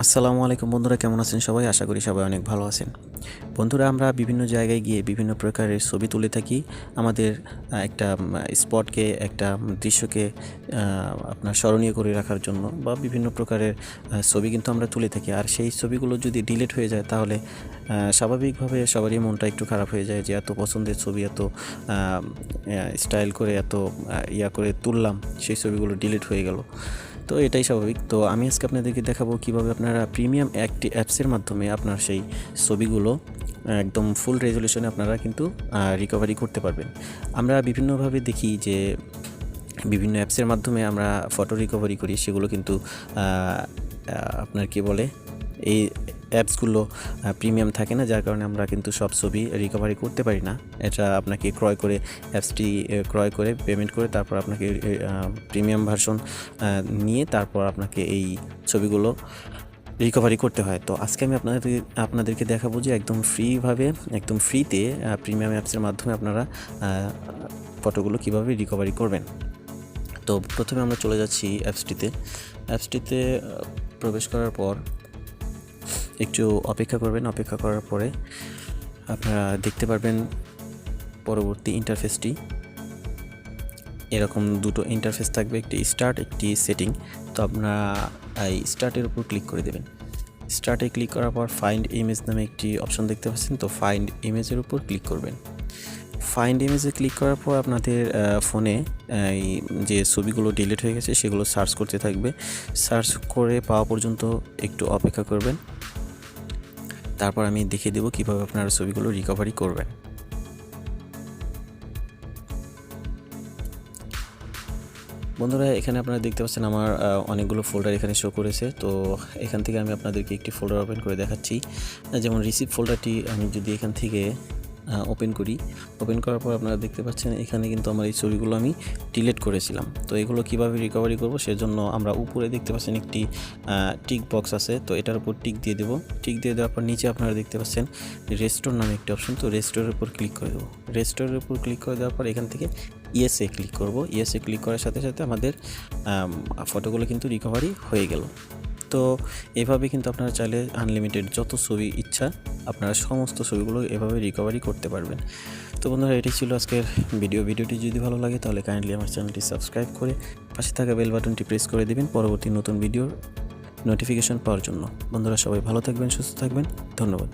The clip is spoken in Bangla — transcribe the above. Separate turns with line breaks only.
আসসালামু আলাইকুম বন্ধুরা, কেমন আছেন সবাই? আশা করি সবাই অনেক ভালো আছেন। বন্ধুরা, আমরা বিভিন্ন জায়গায় গিয়ে বিভিন্ন প্রকারের ছবি তুলে থাকি। আমাদের একটা স্পটকে, একটা দৃশ্যকে আপনার স্মরণীয় করে রাখার জন্য, বা বিভিন্ন প্রকারের ছবি কিন্তু আমরা তুলে থাকি। আর সেই ছবিগুলো যদি ডিলিট হয়ে যায় তাহলে স্বাভাবিকভাবে সবারই মনটা একটু খারাপ হয়ে যায় যে এত পছন্দের ছবি, এত স্টাইল করে, এত ইয়া করে তুললাম, সেই ছবিগুলো ডিলিট হয়ে গেল। তো এটাই স্বাভাবিক। তো আমি আজকে আপনাদেরকে দেখাবো কিভাবে আপনারা প্রিমিয়াম একটি অ্যাপসের মাধ্যমে আপনার সেই ছবিগুলো একদম ফুল রেজলিউশনে আপনারা কিন্তু রিকভারি করতে পারবেন। আমরা বিভিন্নভাবে দেখি যে বিভিন্ন অ্যাপসের মাধ্যমে আমরা ফটো রিকভারি করি, সেগুলো কিন্তু আপনার কি বলে, এই অ্যাপসগুলো প্রিমিয়াম থাকে না, যার কারণে আমরা কিন্তু সব ছবি রিকভারি করতে পারি না। এটা আপনাকে অ্যাপসটি ক্রয় করে পেমেন্ট করে তারপর আপনাকে প্রিমিয়াম ভার্সন নিয়ে তারপর আপনাকে এই ছবিগুলো রিকভারি করতে হয়। তো আজকে আমি আপনাদেরকে দেখাবো যে একদম ফ্রিতে প্রিমিয়াম অ্যাপসের মাধ্যমে আপনারা ফটোগুলো কীভাবে রিকভারি করবেন। তো প্রথমে আমরা চলে যাচ্ছি অ্যাপসটিতে প্রবেশ করার পর একটু অপেক্ষা করবেন। অপেক্ষা করার পরে আপনারা দেখতে পারবেন পরবর্তী ইন্টারফেসটি। এরকম দুটো ইন্টারফেস থাকবে, একটি স্টার্ট, একটি সেটিং। তো আপনারা এই স্টার্টের উপর ক্লিক করে দেবেন। স্টার্টে ক্লিক করার পর ফাইন্ড ইমেজ নামে একটি অপশন দেখতে পাচ্ছেন। তো ফাইন্ড ইমেজের উপর ক্লিক করবেন। ফাইন্ড ইমেজে ক্লিক করার পর আপনাদের ফোনে এই যে ছবিগুলো ডিলিট হয়ে গেছে সেগুলো সার্চ করতে থাকবে। সার্চ করে পাওয়া পর্যন্ত একটু অপেক্ষা করবেন। তারপর আমি দেখিয়ে দেবো কীভাবে আপনারা ছবিগুলো রিকভারি করবেন। বন্ধুরা, এখানে আপনারা দেখতে পাচ্ছেন আমার অনেকগুলো ফোল্ডার এখানে শো করেছে। তো এখান থেকে আমি আপনাদেরকে একটি ফোল্ডার ওপেন করে দেখাচ্ছি। যেমন রিসিভ ফোল্ডারটি আমি যদি এখান থেকে ওপেন করার পর আপনারা দেখতে পাচ্ছেন এখানে কিন্তু আমার এই ছবিগুলো আমি ডিলিট করেছিলাম। তো এগুলো কিভাবে রিকভারি করব, সেজন্য আমরা উপরে দেখতে পাচ্ছেন একটি টিক বক্স আছে। তো এটার উপর টিক দিয়ে দেবো। টিক দিয়ে দেওয়ার পর নিচে আপনারা দেখতে পাচ্ছেন রেস্টোর নামে একটি অপশন। তো রেস্টোরের উপর ক্লিক করে দেবো। রেস্টোরের উপর ক্লিক করে দেওয়ার পর এখান থেকে ইয়েসে ক্লিক করব। ইয়েসে ক্লিক করার সাথে সাথে আমাদের ফটোগুলো কিন্তু রিকভারি হয়ে গেল। তো এভাবে কিন্তু আপনারা চাইলে আনলিমিটেড যত ছবি ইচ্ছা আপনারা সমস্ত ছবিগুলো এভাবে রিকভারি করতে পারবেন। তো বন্ধুরা, এটাই ছিল আজকের ভিডিওটি যদি ভালো লাগে তাহলে কাইন্ডলি আমার চ্যানেলটি সাবস্ক্রাইব করে পাশে থাকা বেল বাটনটি প্রেস করে দিবেন পরবর্তী নতুন ভিডিওর নোটিফিকেশন পাওয়ার জন্য। বন্ধুরা, সবাই ভালো থাকবেন, সুস্থ থাকবেন। ধন্যবাদ।